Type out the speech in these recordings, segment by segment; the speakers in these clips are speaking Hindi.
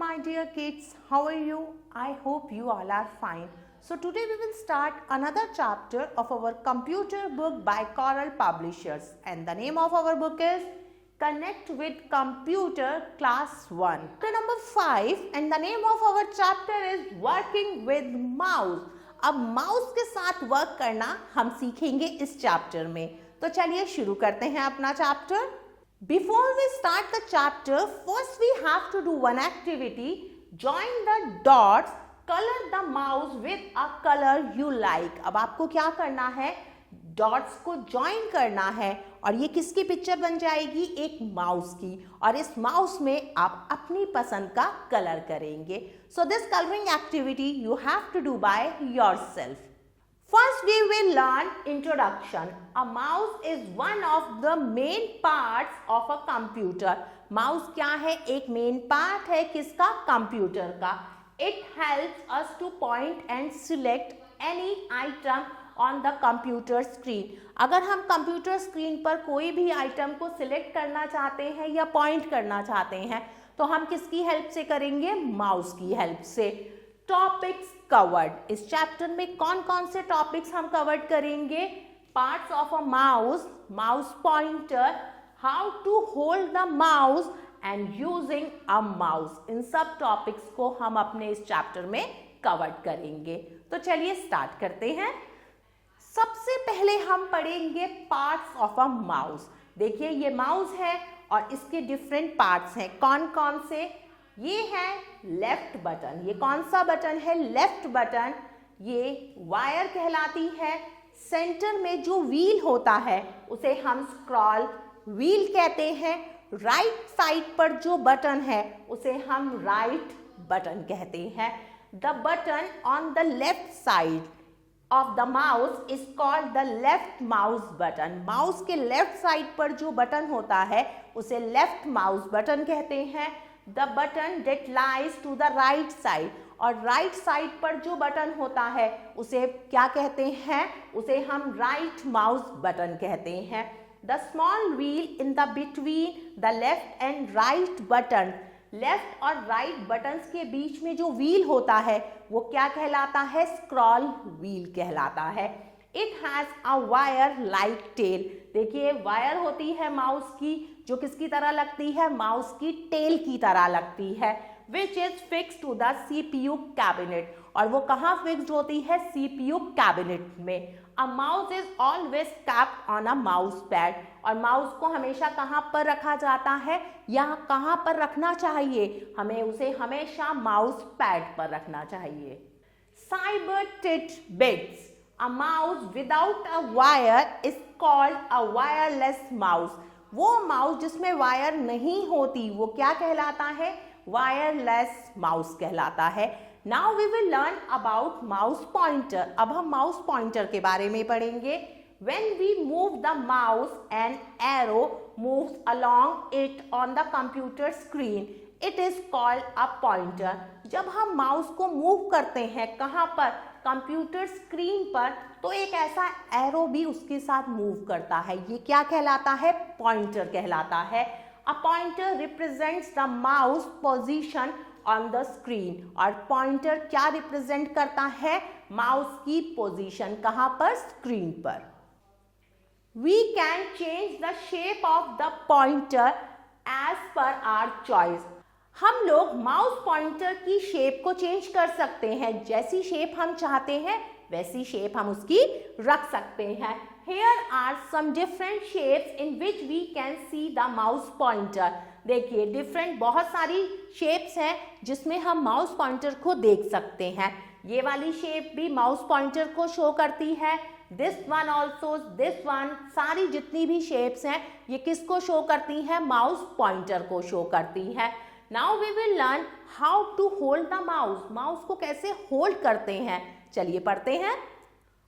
my dear kids. How are you? I hope you all are fine. So today we will start another chapter of our computer book by Coral Publishers, and the name of our book is Connect with Computer Class 1. Chapter number 5, and the name of our chapter is Working with Mouse. अब माउस के साथ वर्क करना हम सीखेंगे इस चैप्टर में. तो चलिए शुरू करते हैं अपना chapter. Before we start the chapter, first we have to do one activity. Join the dots, color the mouse with a color you like. अब आपको क्या करना है? डॉट्स को ज्वाइन करना है और ये किसकी पिक्चर बन जाएगी? एक माउस की. और इस माउस में आप अपनी पसंद का कलर करेंगे. So this colouring activity you have to do by yourself. First we will learn introduction. A mouse is one of the main parts of a computer. Mouse क्या है? एक main part है किसका? कंप्यूटर का. It helps us to point and select any item on the computer screen. अगर हम कंप्यूटर स्क्रीन पर कोई भी आइटम को सिलेक्ट करना चाहते हैं या पॉइंट करना चाहते हैं तो हम किसकी हेल्प से करेंगे? माउस की हेल्प से. Topics covered. इस चैप्टर में कौन कौन से टॉपिक्स हम कवर्ड करेंगे? Parts of a mouse, mouse pointer, how to hold the mouse and using a mouse. इन सब टॉपिक्स को हम अपने इस चैप्टर में कवर्ड करेंगे. तो चलिए स्टार्ट करते हैं. सबसे पहले हम पढ़ेंगे पार्ट्स ऑफ अ माउस. देखिए ये माउस है और इसके डिफरेंट पार्ट्स हैं. कौन कौन से? ये है लेफ्ट बटन. ये कौन सा बटन है? Left button. ये वायर कहलाती है. सेंटर में जो व्हील होता है उसे हम स्क्रॉल व्हील कहते हैं. राइट साइड पर जो बटन है उसे हम राइट बटन कहते हैं. The button on the left side of the mouse is called the left mouse button. Mouse के लेफ्ट साइड पर जो बटन होता है उसे लेफ्ट माउस बटन कहते हैं. The button that lies to the right side, और राइट साइड पर जो बटन होता है उसे क्या कहते हैं? उसे हम राइट माउस बटन कहते हैं. The small wheel in the between the left and right button. Left और राइट बटन्स के बीच में जो व्हील होता है वो क्या कहलाता है? स्क्रॉल व्हील कहलाता है. It has a wire like tail. देखिए वायर होती है माउस की जो किसकी तरह लगती है? माउस की टेल की तरह लगती है. Which is fix to the CPU cabinet. और वो कहाँ फिक्स्ड होती है? CPU कैबिनेट में. A mouse is always kept on a mouse pad. और माउस को हमेशा कहाँ पर रखा जाता है या कहाँ पर रखना चाहिए? हमें उसे हमेशा माउस पैड पर रखना चाहिए. Cyber tit bits. A mouse without a wire is called a wireless mouse. वो माउस जिसमें वायर नहीं होती वो क्या कहलाता है? वायरलेस माउस कहलाता है. Now we will learn about mouse pointer. अब हम माउस पॉइंटर के बारे में पढ़ेंगे. When we move the mouse, an arrow moves along it on the computer screen. It is called a pointer. जब हम माउस को मूव करते हैं कहाँ पर? कंप्यूटर स्क्रीन पर, तो एक ऐसा एरो भी उसके साथ मूव करता है. ये क्या कहलाता है? पॉइंटर कहलाता है. A pointer represents the mouse position on the screen. और पॉइंटर क्या रिप्रेजेंट करता है? माउस की पोजीशन. कहाँ पर? स्क्रीन पर. We can change the shape of the pointer as per our choice. हम लोग माउस पॉइंटर की शेप को चेंज कर सकते हैं. जैसी शेप हम चाहते हैं वैसी शेप हम उसकी रख सकते हैं. Here are some different shapes in which we can see the mouse pointer. देखिए डिफरेंट बहुत सारी शेप्स हैं जिसमें हम माउस पॉइंटर को देख सकते हैं. ये वाली शेप भी माउस पॉइंटर को शो करती है. This one also, this one, सारी जितनी भी शेप्स हैं ये किसको शो करती हैं? माउस पॉइंटर को शो करती है. Now we will learn how to hold the mouse. Mouse को कैसे होल्ड करते हैं चलिए पढ़ते हैं.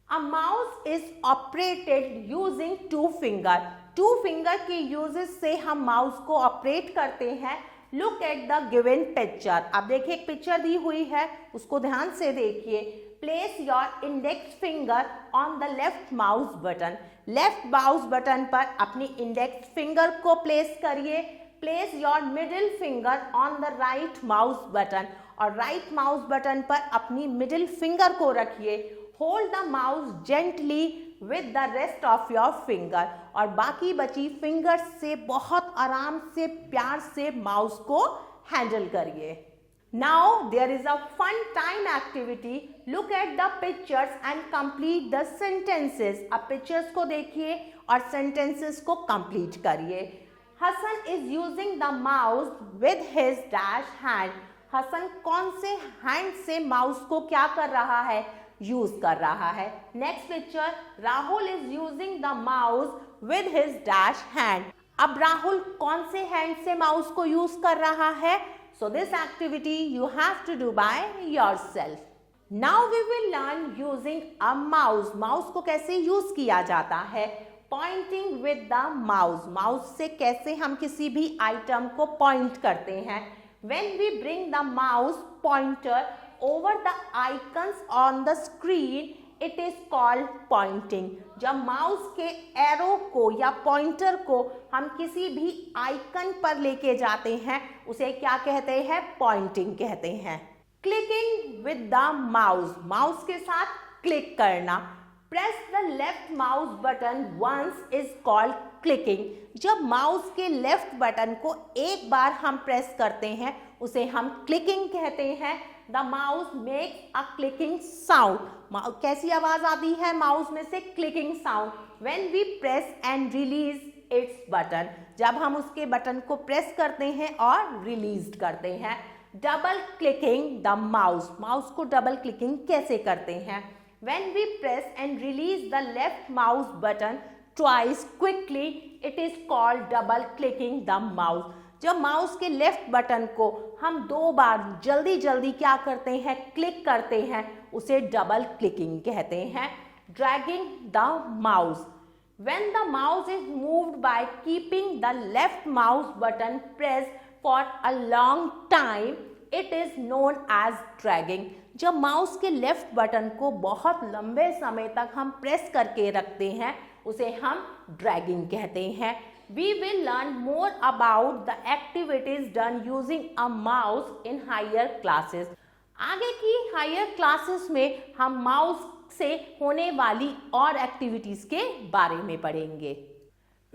A mouse is operated using two finger. Two finger के यूजेस से हम माउस को ऑपरेट करते हैं. Look at the given picture. अब देखिए एक पिक्चर दी हुई है उसको ध्यान से देखिए. Place your index finger on the left mouse button. Left mouse button पर अपनी इंडेक्स फिंगर को प्लेस करिए. Place your middle finger on the right mouse button, और राइट माउस बटन पर अपनी मिडिल फिंगर को रखिए। Hold the mouse gently with the rest of your finger, और बाकी बची फिंगर से बहुत आराम से प्यार से माउस को हैंडल करिए। Now there is a fun time activity. Look at the pictures and complete the sentences. अब pictures को देखिए और sentences को complete करिए। Hasan is using the mouse with his dash hand. Hasan कौन से hand से mouse को क्या कर रहा है? यूज कर रहा है। Next picture, Rahul is using the mouse with his dash hand. अब राहुल कौन से हैंड से माउस को यूज कर रहा है? So this activity you have to do by yourself. Now we will learn using a mouse. Mouse को कैसे यूज किया जाता है? Pointing with the mouse. Mouse से कैसे हम किसी भी आइटम को पॉइंट करते हैं? When we bring the mouse pointer over the icons on the screen, it is called pointing. जब माउस के एरो को या पॉइंटर को हम किसी भी आइकन पर लेके जाते हैं उसे क्या कहते हैं? पॉइंटिंग कहते हैं। Clicking with the mouse, mouse के साथ क्लिक करना। Press the left mouse button once is called clicking. जब माउस के लेफ्ट बटन को एक बार हम प्रेस करते हैं उसे हम क्लिकिंग कहते हैं। The mouse makes a clicking sound. कैसी आवाज आती है माउस में से? Clicking sound. When we press and release its button, जब हम उसके बटन को प्रेस करते हैं और रिलीज करते हैं। Double clicking the mouse, mouse को डबल क्लिकिंग कैसे करते हैं? When we press and release the left mouse button twice quickly, it is called double clicking the mouse. जब माउस के लेफ्ट बटन को हम दो बार जल्दी जल्दी क्या करते हैं? क्लिक करते हैं, उसे डबल क्लिकिंग कहते हैं। Dragging the mouse, when the mouse is moved by keeping the left mouse button press for a long time, it is known as dragging. जब माउस के लेफ्ट बटन को बहुत लंबे समय तक हम प्रेस करके रखते हैं उसे हम ड्रैगिंग कहते हैं। We will learn more about the activities done using a mouse in higher classes. आगे की हायर क्लासेस में हम माउस से होने वाली और एक्टिविटीज के बारे में पढ़ेंगे।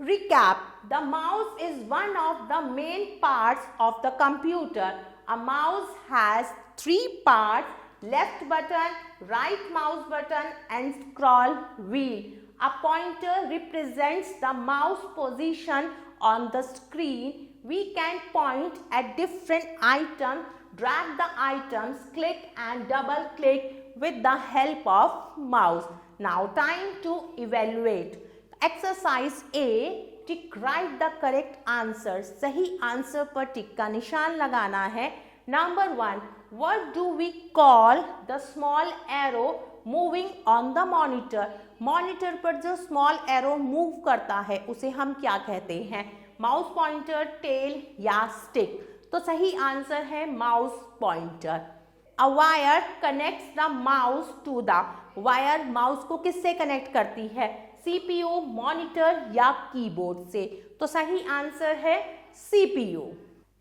Recap: The mouse is one of the main parts of the computer. A mouse has three parts: left button, right mouse button, and scroll wheel. A pointer represents the mouse position on the screen. We can point at different items, drag the items, click and double click with the help of mouse. Now time to evaluate. Exercise A. Tick write the correct answer. सही आंसर पर टिक का निशान लगाना है। Number 1. What do we call the small arrow moving on the monitor? Monitor पर जो स्मॉल एरो मूव करता है उसे हम क्या कहते हैं? माउस पॉइंटर, टेल या स्टिक? तो सही आंसर है mouse pointer. A wire connects the mouse to the, wire mouse को किससे कनेक्ट करती है? सीपीयू, मॉनिटर या कीबोर्ड से? तो सही आंसर है CPU.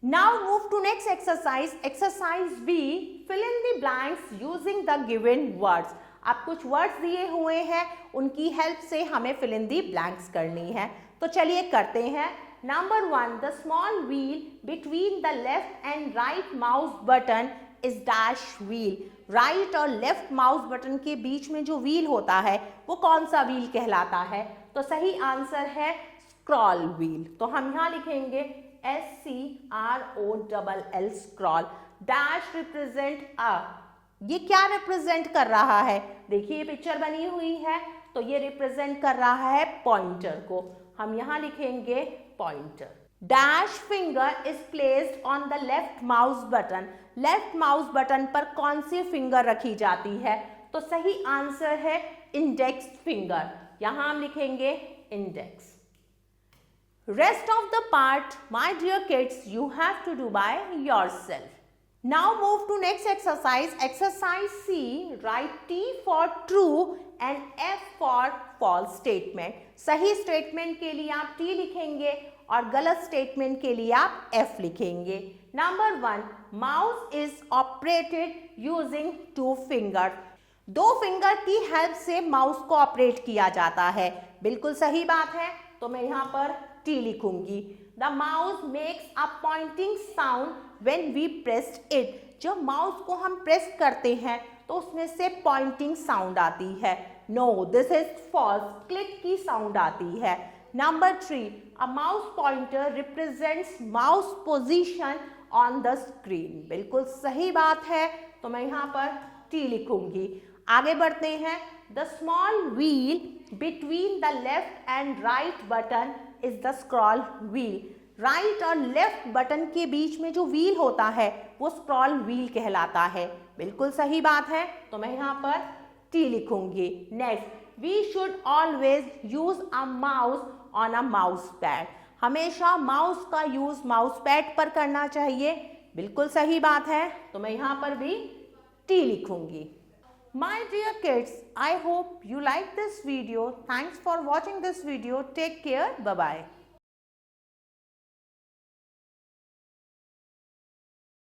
Now move to next exercise. Exercise B, fill in the blanks using the given words. आप कुछ वर्ड्स दिए हुए हैं, उनकी हेल्प से हमें फिल इन दी ब्लैंक्स करनी है। तो चलिए करते हैं। Number 1, the small wheel between the left and right mouse button is dash wheel. Right और लेफ्ट माउस बटन के बीच में जो व्हील होता है वो कौन सा व्हील कहलाता है? तो सही आंसर है स्क्रॉल व्हील। तो हम यहाँ लिखेंगे SCROLL scroll. Dash represent a, ये क्या रिप्रेजेंट कर रहा है? देखिए ये पिक्चर बनी हुई है तो ये रिप्रेजेंट कर रहा है पॉइंटर को। हम यहाँ लिखेंगे pointer. Dash finger is placed on the left mouse button. Left mouse button पर कौन सी फिंगर रखी जाती है? तो सही आंसर है इंडेक्स फिंगर। यहाँ हम लिखेंगे index. Rest of the part my dear kids you have to do by yourself. Now move to next exercise. Exercise C. Write T for true and F for false statement. सही स्टेटमेंट के लिए आप T लिखेंगे और गलत स्टेटमेंट के लिए आप F लिखेंगे. Number 1, mouse is operated using 2 finger. 2 finger की हेल्प से माउस को ऑपरेट किया जाता है. बिल्कुल सही बात है, तो मैं यहाँ पर T लिखूंगी. The mouse makes a pointing sound when we pressed it. जब माउस को हम प्रेस करते हैं तो उसमें से पॉइंटिंग साउंड आती है. No, this is false. Click की साउंड आती है. Number 3, a mouse pointer represents mouse position on the screen. बिल्कुल सही बात है, तो मैं यहाँ पर T लिखूंगी. आगे बढ़ते हैं. The small wheel between the left and right button is the scroll wheel. Right और लेफ्ट बटन के बीच में जो व्हील होता है वो स्क्रॉल व्हील कहलाता है. बिल्कुल सही बात है, तो मैं यहाँ पर T लिखूंगी. Next, we should always use a mouse on a mouse pad. हमेशा माउस का यूज माउस पैड पर करना चाहिए. बिल्कुल सही बात है, तो मैं यहाँ पर भी T लिखूंगी. My dear kids, I hope you like this video. Thanks for watching this video. Take care. Bye bye.